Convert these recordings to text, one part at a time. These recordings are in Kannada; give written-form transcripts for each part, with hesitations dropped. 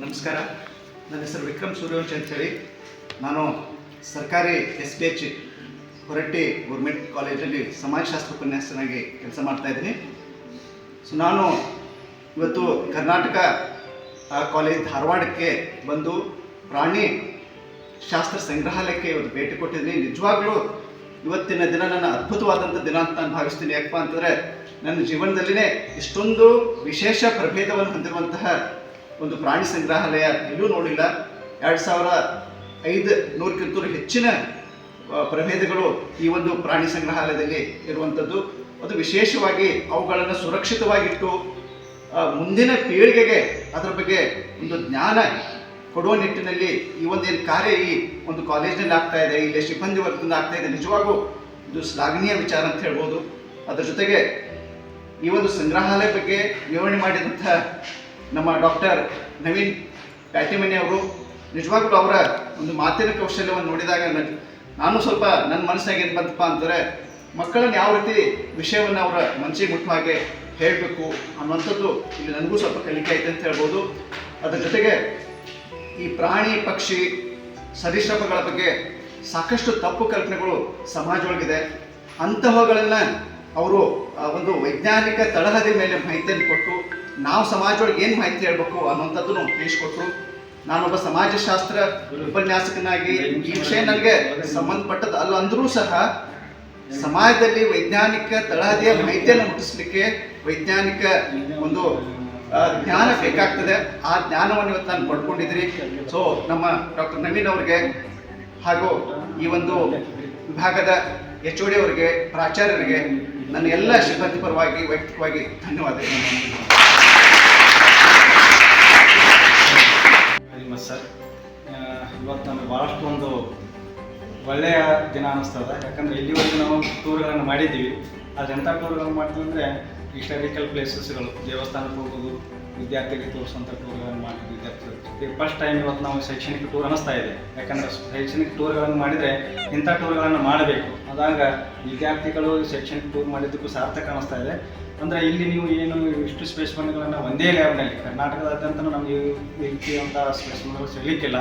ನಮಸ್ಕಾರ. ನನ್ನ ಹೆಸರು ವಿಕ್ರಮ್ ಸೂರ್ಯವಂಶಿ ಅಂತೇಳಿ. ನಾನು ಸರ್ಕಾರಿ SPH ಹೊರಟ್ಟಿ ಗೌರ್ಮೆಂಟ್ ಕಾಲೇಜಲ್ಲಿ ಸಮಾಜಶಾಸ್ತ್ರ ಉಪನ್ಯಾಸಕನಾಗಿ ಕೆಲಸ ಮಾಡ್ತಾಯಿದ್ದೀನಿ. ನಾನು ಇವತ್ತು ಕರ್ನಾಟಕ ಕಾಲೇಜ್ ಧಾರವಾಡಕ್ಕೆ ಬಂದು ಪ್ರಾಣಿ ಶಾಸ್ತ್ರ ಸಂಗ್ರಹಾಲಯಕ್ಕೆ ಇವತ್ತು ಭೇಟಿ ಕೊಟ್ಟಿದ್ದೀನಿ. ನಿಜವಾಗ್ಲೂ ಇವತ್ತಿನ ದಿನ ನನ್ನ ಅದ್ಭುತವಾದಂಥ ದಿನ ಅಂತ ನಾನು ಭಾವಿಸ್ತೀನಿ. ಯಾಕಪ್ಪ ಅಂತಂದರೆ ನನ್ನ ಜೀವನದಲ್ಲಿನೇ ಇಷ್ಟೊಂದು ವಿಶೇಷ ಪ್ರಭೇದವನ್ನು ಹೊಂದಿರುವಂತಹ ಒಂದು ಪ್ರಾಣಿ ಸಂಗ್ರಹಾಲಯ ಎಲ್ಲೂ ನೋಡಿಲ್ಲ. 2500ಕ್ಕಿಂತಲೂ ಹೆಚ್ಚಿನ ಪ್ರಭೇದಗಳು ಈ ಒಂದು ಪ್ರಾಣಿ ಸಂಗ್ರಹಾಲಯದಲ್ಲಿ ಇರುವಂಥದ್ದು. ಅದು ವಿಶೇಷವಾಗಿ ಅವುಗಳನ್ನು ಸುರಕ್ಷಿತವಾಗಿಟ್ಟು ಮುಂದಿನ ಪೀಳಿಗೆಗೆ ಅದರ ಬಗ್ಗೆ ಒಂದು ಜ್ಞಾನ ಕೊಡುವ ನಿಟ್ಟಿನಲ್ಲಿ ಈ ಒಂದೇನು ಕಾರ್ಯ ಈ ಒಂದು ಕಾಲೇಜಿನಲ್ಲಿ ಆಗ್ತಾ ಇದೆ, ಇಲ್ಲಿ ಸಿಬ್ಬಂದಿ ವರ್ಗದಿಂದ ಆಗ್ತಾ ಇದೆ, ನಿಜವಾಗೂ ಇದು ಶ್ಲಾಘನೀಯ ವಿಚಾರ ಅಂತ ಹೇಳ್ಬೋದು. ಅದರ ಜೊತೆಗೆ ಈ ಒಂದು ಸಂಗ್ರಹಾಲಯ ಬಗ್ಗೆ ವಿವರಣೆ ಮಾಡಿದಂಥ ನಮ್ಮ ಡಾಕ್ಟರ್ ನವೀನ್ ಪ್ಯಾಟಿಮನಿ ಅವರು, ನಿಜವಾಗ್ಲೂ ಅವರ ಒಂದು ಮಾತಿನ ಕೌಶಲ್ಯವನ್ನು ನೋಡಿದಾಗ ನಾನು ಸ್ವಲ್ಪ ನನ್ನ ಮನಸ್ಸಿನಾಗ ಏನು ಬಂತಪ್ಪ ಅಂತಂದರೆ ಮಕ್ಕಳನ್ನು ಯಾವ ರೀತಿ ವಿಷಯವನ್ನು ಅವರ ಮನಸ್ಸಿಗೆ ಮುಟ್ಟುವ ಹಾಗೆ ಹೇಳಬೇಕು ಅನ್ನುವಂಥದ್ದು ಇಲ್ಲಿ ನನಗೂ ಸ್ವಲ್ಪ ಕಲಿಕೆ ಐತೆ ಅಂತ ಹೇಳ್ಬೋದು. ಅದರ ಜೊತೆಗೆ ಈ ಪ್ರಾಣಿ ಪಕ್ಷಿ ಸರೀಸೃಪಗಳ ಬಗ್ಗೆ ಸಾಕಷ್ಟು ತಪ್ಪು ಕಲ್ಪನೆಗಳು ಸಮಾಜದೊಳಗಿದೆ. ಅಂತಹವುಗಳನ್ನು ಅವರು ಒಂದು ವೈಜ್ಞಾನಿಕ ತಳಹದಿ ಮೇಲೆ ಮಾಹಿತಿಯನ್ನು ಕೊಟ್ಟು ನಾವು ಸಮಾಜದೊಳಗೆ ಏನು ಮಾಹಿತಿ ಹೇಳಬೇಕು ಅನ್ನುವಂಥದ್ದನ್ನು ತಿಳಿಸ್ಕೊಟ್ರು. ನಾನೊಬ್ಬ ಸಮಾಜಶಾಸ್ತ್ರ ಉಪನ್ಯಾಸಕನಾಗಿ ಈ ವಿಷಯ ನನಗೆ ಸಂಬಂಧಪಟ್ಟದ್ದು ಅಲ್ಲ ಅಂದರೂ ಸಹ ಸಮಾಜದಲ್ಲಿ ವೈಜ್ಞಾನಿಕ ತಳಹದಿಯ ಮಾಹಿತಿಯನ್ನು ಮುಟ್ಟಿಸ್ಲಿಕ್ಕೆ ವೈಜ್ಞಾನಿಕ ಒಂದು ಜ್ಞಾನ ಬೇಕಾಗ್ತದೆ. ಆ ಜ್ಞಾನವನ್ನು ಇವತ್ತು ನಾನು ಪಡ್ಕೊಂಡಿದ್ರಿ. ಸೊ ನಮ್ಮ ಡಾಕ್ಟರ್ ನವೀನ್ ಅವರಿಗೆ ಹಾಗೂ ಈ ಒಂದು ವಿಭಾಗದ HOD ಅವರಿಗೆ, ಪ್ರಾಚಾರ್ಯರಿಗೆ, ನನ್ನ ಎಲ್ಲ ಸಿಬ್ಬಂದಿ ಪರವಾಗಿ ವೈಯಕ್ತಿಕವಾಗಿ ಧನ್ಯವಾದಗಳು. ಸರ್, ಇವತ್ತು ನಮಗೆ ಭಾಳಷ್ಟು ಒಂದು ಒಳ್ಳೆಯ ದಿನ ಅನ್ನಿಸ್ತದೆ. ಯಾಕಂದರೆ ಇಲ್ಲಿವರೆಗೂ ನಾವು ಟೂರ್ಗಳನ್ನು ಮಾಡಿದ್ದೀವಿ. ಅದು ಎಂಥ ಟೂರ್ಗಳನ್ನು ಮಾಡ್ತೀವಿ ಅಂದರೆ ಹಿಸ್ಟಾರಿಕಲ್ ಪ್ಲೇಸಸ್ಗಳು, ದೇವಸ್ಥಾನಕ್ಕೆ ಹೋಗೋದು, ವಿದ್ಯಾರ್ಥಿಗಳಿಗೆ ತೋರಿಸುವಂಥ ಟೂರ್ಗಳನ್ನು ಮಾಡಿದ್ವಿ ವಿದ್ಯಾರ್ಥಿಗಳು. ಫಸ್ಟ್ ಟೈಮ್ ಇವತ್ತು ನಾವು ಶೈಕ್ಷಣಿಕ ಟೂರ್ ಅನ್ನಿಸ್ತಾ ಇದೆ. ಯಾಕಂದರೆ ಶೈಕ್ಷಣಿಕ ಟೂರ್ಗಳನ್ನು ಮಾಡಿದರೆ ಇಂಥ ಟೂರ್ಗಳನ್ನು ಮಾಡಬೇಕು. ಆದಾಗ ವಿದ್ಯಾರ್ಥಿಗಳು ಶೈಕ್ಷಣಿಕ ಟೂರ್ ಮಾಡಿದ್ದಕ್ಕೂ ಸಾರ್ಥಕ ಅನ್ನಿಸ್ತಾ ಇದೆ. ಅಂದರೆ ಇಲ್ಲಿ ನೀವು ಏನು ಇಷ್ಟು ಸ್ಪೆಸಿಮನ್ಗಳನ್ನು ಒಂದೇ ಲ್ಯಾಬ್ನಲ್ಲಿ ಕರ್ನಾಟಕದಾದ್ಯಂತ ನಮಗೆ ಈ ರೀತಿಯಂಥ ಸ್ಪೆಸಿಮನ್ಗಳು ಸಿಗಲಿಕ್ಕಿಲ್ಲ.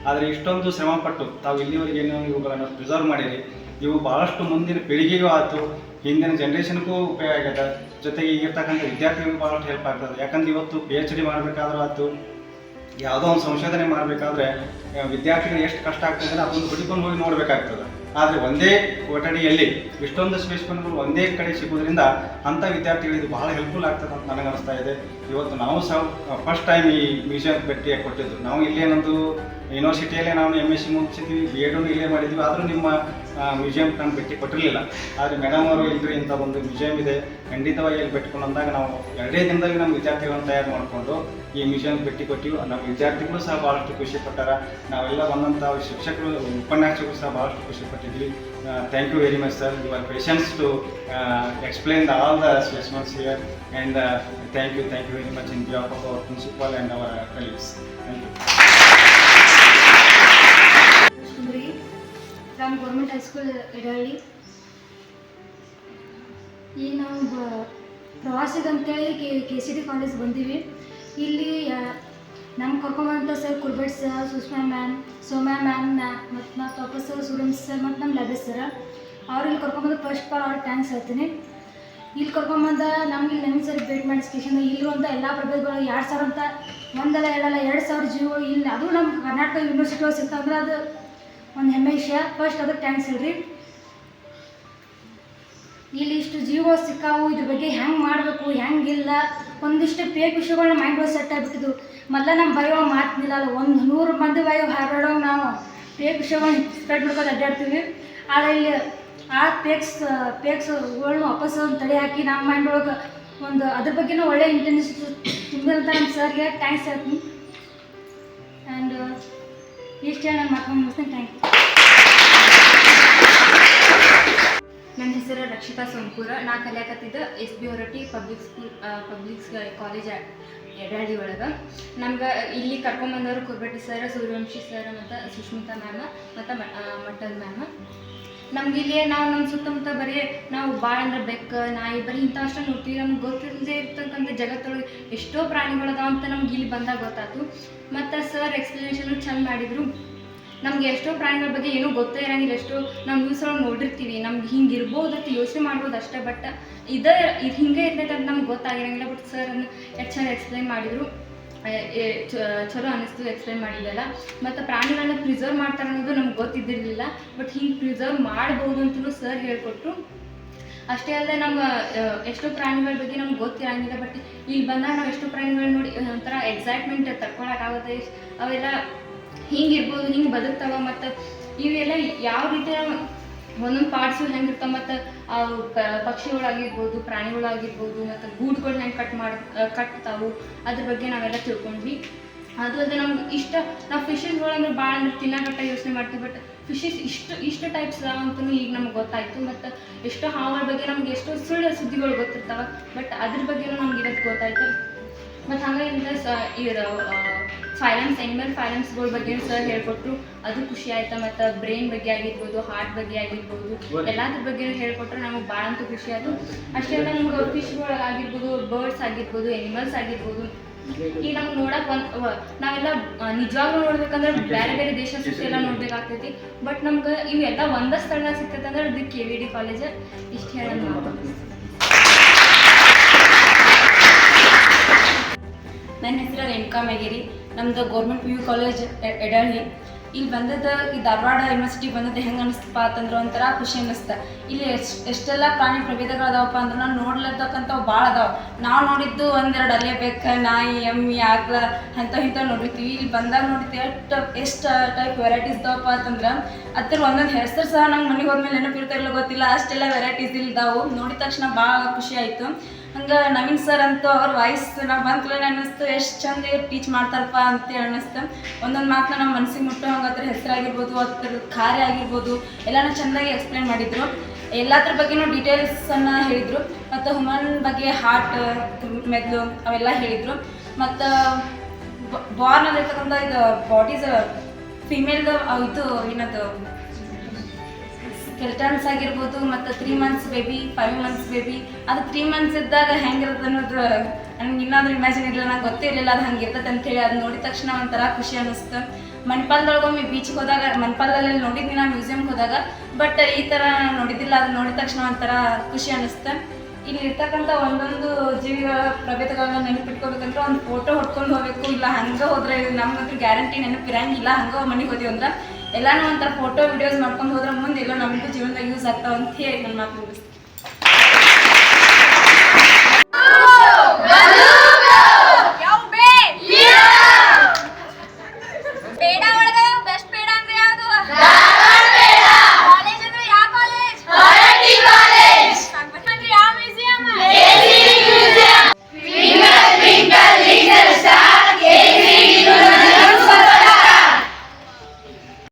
ಆದರೆ ಇಷ್ಟೊಂದು ಶ್ರಮಪಟ್ಟು ತಾವು ಇಲ್ಲಿವರೆಗೆ ಏನು ಇವುಗಳನ್ನು ಪ್ರಿಸರ್ವ್ ಮಾಡಿರಿ, ಇವು ಭಾಳಷ್ಟು ಮುಂದಿನ ಪೀಳಿಗೆಗೂ ಆಯಿತು, ಹಿಂದಿನ ಜನ್ರೇಷನ್ಗೂ ಉಪಯೋಗ ಆಗ್ಯದ. ಜೊತೆಗೆ ಈಗಿರ್ತಕ್ಕಂಥ ವಿದ್ಯಾರ್ಥಿಗಳಿಗೂ ಭಾಳಷ್ಟು ಹೆಲ್ಪ್ ಆಗ್ತದೆ. ಯಾಕಂದ್ರೆ ಇವತ್ತು PhD ಮಾಡಬೇಕಾದ್ರೂ ಆಯಿತು, ಯಾವುದೋ ಒಂದು ಸಂಶೋಧನೆ ಮಾಡಬೇಕಾದ್ರೆ ವಿದ್ಯಾರ್ಥಿಗಳು ಎಷ್ಟು ಕಷ್ಟ ಆಗ್ತದೆ ಅಂದರೆ ಅದೊಂದು ಹುಡುಕೊಂಡು ಹೋಗಿ ನೋಡಬೇಕಾಗ್ತದೆ. ಆದರೆ ಒಂದೇ ಕೊಠಡಿಯಲ್ಲಿ ಇಷ್ಟೊಂದು ಸ್ಪೆಸಿಮನ್ಗಳು ಒಂದೇ ಕಡೆ ಸಿಗೋದ್ರಿಂದ ಅಂಥ ವಿದ್ಯಾರ್ಥಿಗಳು ಇದು ಬಹಳ ಹೆಲ್ಪ್ಫುಲ್ ಆಗ್ತದೆ ಅಂತ ನನಗೆ ಅನಿಸ್ತಾ ಇದೆ. ಇವತ್ತು ನಾವು ಸಹ ಫಸ್ಟ್ ಟೈಮ್ ಈ ಮ್ಯೂಸಿಯಂ ಭೇಟಿ ಕೊಟ್ಟಿದ್ದು. ನಾವು ಇಲ್ಲೇ ನಮ್ಮದು ಯೂನಿವರ್ಸಿಟಿಯಲ್ಲೇ ನಾವು MSc ಮುಗಿಸಿದ್ವಿ, B.Ed ಇಲ್ಲೇ ಮಾಡಿದ್ವಿ. ಆದರೂ ನಿಮ್ಮ ಮ್ಯೂಸಿಯಂ ನಾನು ಭೇಟಿ ಕೊಟ್ಟಿರಲಿಲ್ಲ. ಆದರೆ ಮೇಡಮ್ ಅವರು ಇಲ್ಲರಿ ಇಂಥ ಒಂದು ಮ್ಯೂಸಿಯಂ ಇದೆ, ಖಂಡಿತವಾಗಿ ಇಲ್ಲಿ ಭೇಟಿಕೊಂಡು ಅಂದಾಗ ನಾವು 2 ದಿನದಲ್ಲಿ ನಮ್ಮ ವಿದ್ಯಾರ್ಥಿಗಳನ್ನು ತಯಾರು ಮಾಡಿಕೊಂಡು ಈ ಮ್ಯೂಸಿಯಂ ಭೇಟಿ ಕೊಟ್ಟಿವಿ. ನಮ್ಮ ವಿದ್ಯಾರ್ಥಿಗಳು ಸಹ ಭಾಳಷ್ಟು ಖುಷಿ ಪಟ್ಟಾರ. ನಾವೆಲ್ಲ ಬಂದಂಥ ಶಿಕ್ಷಕರು, ಉಪನ್ಯಾಸಕರು ಸಹ ಭಾಳಷ್ಟು ಖುಷಿ ಪಟ್ಟಿದ್ವಿ. Thank you very much sir, your patience to explain all the specimens here, and thank you very much in behalf of our principal and our colleagues. Thank you. From government high school Edahalli. ಈಗ ನಾವು ಪ್ರವಾಸಿಗೆ ಅಂತೇಳಿ KCD ಕಾಲೇಜ್ ಬಂದೀವಿ. ಇಲ್ಲಿ ನಮ್ಗೆ ಕರ್ಕೊಂಬಂತ ಸರ್ ಕುಲ್ಬೆಟ್ sir, Sushma ma'am, Soumya ma'am, ಮತ್ತು ನಮ್ಮ ಪ್ರೊಫೆಸರ್ ಸೂರ್ಯವಂಶಿ ಸರ್ ಮತ್ತು ನಮ್ಮ ಲಬೇಶ್ ಸರ್, ಅವ್ರು ಇಲ್ಲಿ ಕರ್ಕೊಂಬಂದು ಫಸ್ಟ್ ಪಾಲ್ ಅವ್ರಿಗೆ ಥ್ಯಾಂಕ್ಸ್ ಹೇಳ್ತೀನಿ. ಇಲ್ಲಿ ಕರ್ಕೊಂಬಂದ ನಮ್ಗೆ ಇಲ್ಲಿ ನವೀನ್ ಸರ್ ಭೇಟಿ ಮಾಡಿಸ್ಕೇಶನ್ ಇಲ್ಲಿರುವಂಥ ಎಲ್ಲ ಪ್ರಭೇದಗಳು 2000 ಅಂತ ಒಂದಲ್ಲ ಎರಡಲ್ಲ 2000 ಜೀವಗಳು ಇಲ್ಲಿ, ಅದು ನಮ್ಮ ಕರ್ನಾಟಕ ಯೂನಿವರ್ಸಿಟಿ ಒಳಗೆ ಸಿಗ್ತಂದ್ರೆ ಅದು ಒಂದು ಹೆಮ್ಮೆ ವಿಷಯ. ಫಸ್ಟ್ ಅದಕ್ಕೆ ಥ್ಯಾಂಕ್ಸ್ ಹೇಳ್ರಿ. ಇಲ್ಲಿ ಇಷ್ಟು ಜೀವಗಳು ಸಿಕ್ಕಾವು, ಇದ್ರ ಬಗ್ಗೆ ಹೆಂಗೆ ಮಾಡಬೇಕು ಹೆಂಗಿಲ್ಲ, ಒಂದಿಷ್ಟು ಫೇಕ್ ವಿಷಯಗಳನ್ನ ಮೈಂಡ್ ಒಳಗೆ ಸೆಟ್ ಆಗಿಬಿಟ್ಟಿದ್ದು. ಮೊದಲ ನಮ್ಮ ಬಯೋ ಮಾತಿಲ್ಲ, 100 ಮಂದಿ ಬಯೋ ಹಾರಾಡೋ ನಾವು ಫೇಕ್ ವಿಷಯಗಳನ್ನ ಸ್ಪ್ರೆಡ್ ಮಾಡ್ಕೊಂಡು ಅಡ್ಡಾಡ್ತೀವಿ. ಆದರೆ ಇಲ್ಲಿ ಆ ಫೇಕ್ಸ್ಗಳನ್ನ ವಾಪಸ್ ಒಂದು ತಡೆ ಹಾಕಿ ನಮ್ಮ ಮೈಂಡ್ ಒಳಗೆ ಒಂದು ಅದ್ರ ಬಗ್ಗೆನೂ ಒಳ್ಳೆ ಇಂಟೆನ್ಸ್ ತುಂಬಿದಂಥ ನಮ್ಮ ಸರ್ಗೆ ಥ್ಯಾಂಕ್ಸ್ ಹೇಳ್ತೀನಿ. ಆ್ಯಂಡ್ ಇಷ್ಟೇ ನಾನು ಮಾತನ್ನು ಮುಗಿಸ್ತೀನಿ. Thank you. ನನ್ನ ಹೆಸರು ರಕ್ಷಿತಾ ಸೋಂಪೂರ. ನಾ ಕಲಿಯಾಕತ್ತಿದ್ದ SB Horatti public college Edahalli ಒಳಗೆ. ನಮ್ಗೆ ಇಲ್ಲಿ ಕರ್ಕೊಂಬಂದವರು ಕುರ್ಬೆಟ್ಟಿ ಸರ್, ಸೂರ್ಯವಂಶಿ ಸರ್ ಮತ್ತು ಸುಷ್ಮಿತಾ ಮ್ಯಾಮ್ ಮತ್ತು ಮಟ್ಟದ ಮ್ಯಾಮ್. ನಮ್ಗೆ ಇಲ್ಲಿ ನಾವು ನಮ್ಮ ಸುತ್ತಮುತ್ತ ಬರೀ ನಾವು ಭಾಳ ಅಂದ್ರೆ ಬೆಕ್ಕ ನಾಯಿ ಬರೀ ಇಂಥ ಅಷ್ಟೇ ನೋಡ್ತೀವಿ. ನಮ್ಗೆ ಗೊತ್ತಿಲ್ಲದೆ ಇರ್ತಕ್ಕಂಥ ಜಗತ್ತೊಳಗೆ ಎಷ್ಟೋ ಪ್ರಾಣಿಗಳದಾವ ಅಂತ ನಮ್ಗೆ ಇಲ್ಲಿ ಬಂದಾಗ ಗೊತ್ತಾಯ್ತು. ಮತ್ತು ಸರ್ ಎಕ್ಸ್ಪ್ಲನೇಷನು ಚೆಂದ ಮಾಡಿದರು. ನಮ್ಗೆ ಎಷ್ಟೋ ಪ್ರಾಣಿಗಳ ಬಗ್ಗೆ ಏನೂ ಗೊತ್ತೇ ಇರೋಂಗಿಲ್ಲ. ಎಷ್ಟೋ ನಾವು ನ್ಯೂಸ್ ಒಳಗೆ ನೋಡಿರ್ತೀವಿ, ನಮ್ಗೆ ಹಿಂಗೆ ಇರ್ಬೋದು ಅಂತ ಯೋಚನೆ ಮಾಡ್ಬೋದು ಅಷ್ಟೇ. ಬಟ್ ಇದು ಹಿಂಗೆ ಇರ್ತೈತೆ ಅಂತ ನಮ್ಗೆ ಗೊತ್ತಾಗಿರೋಂಗಿಲ್ಲ. ಬಟ್ ಸರ್ ಎಷ್ಟು ಚೆಂದ ಎಕ್ಸ್ಪ್ಲೈನ್ ಮಾಡಿದರು, ಚಲೋ ಅನ್ನಿಸ್ತು ಎಕ್ಸ್ಪ್ಲೈನ್ ಮಾಡಿದ್ದೆಲ್ಲ. ಮತ್ತು ಪ್ರಾಣಿಗಳನ್ನ ಪ್ರಿಸರ್ವ್ ಮಾಡ್ತಾರೆ ಅನ್ನೋದು ನಮ್ಗೆ ಗೊತ್ತಿದ್ದಿರಲಿಲ್ಲ. ಬಟ್ ಹಿಂಗೆ ಪ್ರಿಸರ್ವ್ ಮಾಡ್ಬೋದು ಅಂತಲೂ ಸರ್ ಹೇಳಿಕೊಟ್ರು. ಅಷ್ಟೇ ಅಲ್ಲದೆ ನಮ್ಮ ಎಷ್ಟೋ ಪ್ರಾಣಿಗಳ ಬಗ್ಗೆ ನಮ್ಗೆ ಗೊತ್ತಿರೋಂಗಿಲ್ಲ. ಬಟ್ ಇಲ್ಲಿ ಬಂದಾಗ ನಾವು ಎಷ್ಟೋ ಪ್ರಾಣಿಗಳು ನೋಡಿ ಒಂಥರ ಎಕ್ಸೈಟ್ಮೆಂಟ್ ತಡ್ಕೊಳಕ್ಕಾಗುತ್ತೆ. ಅವೆಲ್ಲ ಹಿಂಗಿರ್ಬೋದು, ಹಿಂಗೆ ಬದುಕ್ತಾವ. ಮತ್ತು ಇವೆಲ್ಲ ಯಾವ ರೀತಿ ಒಂದೊಂದು ಪಾರ್ಟ್ಸು ಹೆಂಗಿರ್ತಾವೆ, ಮತ್ತು ಅವು ಪಕ್ಷಿಗಳಾಗಿರ್ಬೋದು, ಪ್ರಾಣಿಗಳಾಗಿರ್ಬೋದು, ಮತ್ತು ಗೂಡುಗಳು ಹೆಂಗೆ ಕಟ್ತಾವು ಅದ್ರ ಬಗ್ಗೆ ನಾವೆಲ್ಲ ತಿಳ್ಕೊಂಡ್ವಿ. ಅದು ಅಲ್ಲದೆ ನಮ್ಗೆ ನಾವು ಫಿಶಸ್ಗಳಂದ್ರೆ ಭಾಳ ಅಂದ್ರೆ ತಿನ್ನಕಟ್ಟ ಯೋಚನೆ ಮಾಡ್ತೀವಿ. ಬಟ್ ಫಿಶಸ್ ಇಷ್ಟು ಟೈಪ್ಸ್ ಅದಾವ ಅಂತಲೂ ಈಗ ನಮ್ಗೆ ಗೊತ್ತಾಯಿತು. ಮತ್ತು ಎಷ್ಟೋ ಹಾವುಗಳ ಬಗ್ಗೆ ನಮ್ಗೆ ಎಷ್ಟೋ ಸುಳ್ಳು ಸುದ್ದಿಗಳು ಗೊತ್ತಿರ್ತಾವೆ. ಬಟ್ ಅದ್ರ ಬಗ್ಗೆನೂ ನಮ್ಗೆ ಇವತ್ತು ಗೊತ್ತಾಯ್ತು. ಮತ್ತು ಹಾಗಾಗಿ ಫೈಲಮ್ಸ್, ಎನಿಮಲ್ ಫೈಲಮ್ಸ್ಗಳ ಬಗ್ಗೆ ಸರ್ ಹೇಳ್ಕೊಟ್ರು, ಅದು ಖುಷಿ ಆಯ್ತು. ಮತ್ತು ಬ್ರೈನ್ ಬಗ್ಗೆ ಆಗಿರ್ಬೋದು, ಹಾರ್ಟ್ ಬಗ್ಗೆ ಆಗಿರ್ಬೋದು, ಎಲ್ಲದ್ರ ಬಗ್ಗೆ ಹೇಳ್ಕೊಟ್ರು. ನಮಗೆ ಭಾಳ ಅಂತೂ ಖುಷಿ ಆಯಿತು. ಅಷ್ಟೇ ಅಲ್ಲ, ನಮ್ಗೆ ಫಿಶ್ಗಳಾಗಿರ್ಬೋದು, ಬರ್ಡ್ಸ್ ಆಗಿರ್ಬೋದು, ಎನಿಮಲ್ಸ್ ಆಗಿರ್ಬೋದು, ಈಗ ನಮ್ಗೆ ನೋಡಕ್ಕೆ ನಾವೆಲ್ಲ ನಿಜವಾಗ್ಲೂ ನೋಡ್ಬೇಕಂದ್ರೆ ಬೇರೆ ಬೇರೆ ದೇಶ ಸುತ್ತಿ ಎಲ್ಲ ನೋಡ್ಬೇಕಾಗ್ತೈತಿ. ಬಟ್ ನಮ್ಗೆ ಇವೆಲ್ಲ ಒಂದೇ ಸ್ಥಳ ಸಿಗ್ತೈತೆ ಅಂದ್ರೆ ಅದು KVD ಕಾಲೇಜ್. ಇಷ್ಟು ಹೇಳೋದು ಮಾತು. ನನ್ನ ಹೆಸರು ರೇಣುಕಾ ಮೇಗೇರಿ. ನಮ್ಮದು ಗೌರ್ಮೆಂಟ್ PU ಕಾಲೇಜ್ ಎಡಹಳ್ಳಿ. ಇಲ್ಲಿ ಬಂದದ್ದು, ಈ ಧಾರವಾಡ ಯೂನಿವರ್ಸಿಟಿ ಬಂದದ್ದು ಹೆಂಗೆ ಅನ್ನಿಸ್ತಪ್ಪ ಅಂತಂದ್ರೆ ಒಂಥರ ಖುಷಿ ಅನ್ನಿಸ್ತು. ಇಲ್ಲಿ ಎಷ್ಟೆಲ್ಲ ಪ್ರಾಣಿ ಪ್ರಭೇದಗಳದಾವಪ್ಪ ಅಂದ್ರೆ ನಾವು ನೋಡ್ಲತ್ತಕ್ಕಂಥವು ಭಾಳ ಅದಾವೆ. ನಾವು ನೋಡಿದ್ದು ಒಂದೆರಡು ಅಲ್ಲೇ ಬೆಕ್ಕ, ನಾಯಿ, ಎಮ್ಮೆ, ಆಕಳ ಇಂಥ ನೋಡಿರ್ತೀವಿ. ಇಲ್ಲಿ ಬಂದಾಗ ನೋಡ್ತೀವಿ ಎಷ್ಟು ಟೈಪ್ ವೆರೈಟೀಸ್ ಇದಾವಪ್ಪ ಅಂತಂದ್ರೆ ಅದ್ರ ಒಂದೊಂದು ಹೆಸರು ಸಹ ನಂಗೆ ಮನೆಗೆ ಹೋದ್ಮೇಲೆ ನೆನಪಿರ್ತಾ ಇಲ್ಲ, ಗೊತ್ತಿಲ್ಲ. ಅಷ್ಟೆಲ್ಲ ವೆರೈಟೀಸ್ ಇಲ್ದಾವು. ನೋಡಿದ ತಕ್ಷಣ ಭಾಳ ಖುಷಿ ಆಯಿತು. ಹಂಗೆ ನವೀನ್ ಸರ್ ಅಂತೂ ಅವ್ರ ವಾಯ್ಸ್ ನಾವು ಬಂದ್ಕಲೇ ಅನ್ನಿಸ್ತು, ಎಷ್ಟು ಚಂದ ಟೀಚ್ ಮಾಡ್ತಾರಪ್ಪ ಅಂತೇಳಿ ಅನ್ನಿಸ್ತು. ಒಂದೊಂದು ಮಾತನ್ನ ನಮ್ಮ ಮನಸ್ಸಿಗೆ ಮುಟ್ಟೋ ಹಂಗೆ ಅದ್ರ ಹೆಸರಾಗಿರ್ಬೋದು, ಅದ್ರ ಕಾರ್ಯ ಆಗಿರ್ಬೋದು ಎಲ್ಲನೂ ಚೆಂದಾಗಿ ಎಕ್ಸ್ಪ್ಲೇನ್ ಮಾಡಿದರು. ಎಲ್ಲದ್ರ ಬಗ್ಗೆನೂ ಡೀಟೇಲ್ಸನ್ನು ಹೇಳಿದರು. ಮತ್ತು ಹ್ಯೂಮನ್ ಬಗ್ಗೆ ಹಾರ್ಟ್, ಮೆದುಳು ಅವೆಲ್ಲ ಹೇಳಿದರು. ಮತ್ತು ಬಾರ್ನಲ್ಲಿರ್ತಕ್ಕಂಥ ಇದು ಬಾಡೀಸ್ ಫಿಮೇಲ್ದು ಇದು ಏನದು ಸ್ಕೆಲ್ಟನ್ಸ್ ಆಗಿರ್ಬೋದು, ಮತ್ತು 3 months ಬೇಬಿ, 5 months ಬೇಬಿ, ಅದು 3 months ಇದ್ದಾಗ ಹೆಂಗಿರುತ್ತೆ ಅನ್ನೋದು ನನಗೆ ಇನ್ನೊಂದು ಇಮ್ಯಾಜಿನ್ ಇರಲಿಲ್ಲ, ನಂಗೆ ಗೊತ್ತಿರಲಿಲ್ಲ ಅದು ಹಂಗೆ ಇರ್ತದೆ ಅಂತೇಳಿ. ಅದು ನೋಡಿದ ತಕ್ಷಣ ಒಂಥರ ಖುಷಿ ಅನ್ನಿಸ್ತು. ಮಣಿಪಾಲದೊಳಗೊಮ್ಮೆ ಬೀಚಿಗೆ ಹೋದಾಗ, ಮಣಿಪಾಲದಲ್ಲಿ ನೋಡಿದ್ನಿ ನಾನು ಮ್ಯೂಸಿಯಮ್ಗೆ ಹೋದಾಗ, ಬಟ್ ಈ ಥರ ನೋಡಿದ್ದಿಲ್ಲ. ಅದು ನೋಡಿದ ತಕ್ಷಣ ಒಂಥರ ಖುಷಿ ಅನ್ನಿಸ್ತು. ಇಲ್ಲಿ ಇರ್ತಕ್ಕಂಥ ಒಂದೊಂದು ಜೀವಿಗಳ ಪ್ರಭೇದಗಳನ್ನ ನೆನಪಿಟ್ಕೋಬೇಕಂದ್ರೆ ಒಂದು ಫೋಟೋ ಹೊಡ್ಕೊಂಡು ಹೋಗಬೇಕು. ಇಲ್ಲ ಹಂಗೆ ಹೋದ್ರೆ ನಮ್ಗಂತೂ ಗ್ಯಾರಂಟಿ ನೆನಪಿರಂಗಿಲ್ಲ. ಹಂಗೆ ಮನೆಗೆ ಹೋದಿವಿ ಅಂದ್ರೆ ಎಲ್ಲನೂ ಒಂಥರ ಫೋಟೋ ವಿಡಿಯೋಸ್ ಮಾಡ್ಕೊಂಡು ಹೋದ್ರೆ ಮುಂದೆ ಎಲ್ಲ ನಮಗೂ ಜೀವನದಾಗ ಯೂಸ್ ಆಗ್ತಾವೆ ಅಂತ ಹೇಳಿ ನನ್ನ ಮಾತು ಮುಗಿಸ್ತೀನಿ.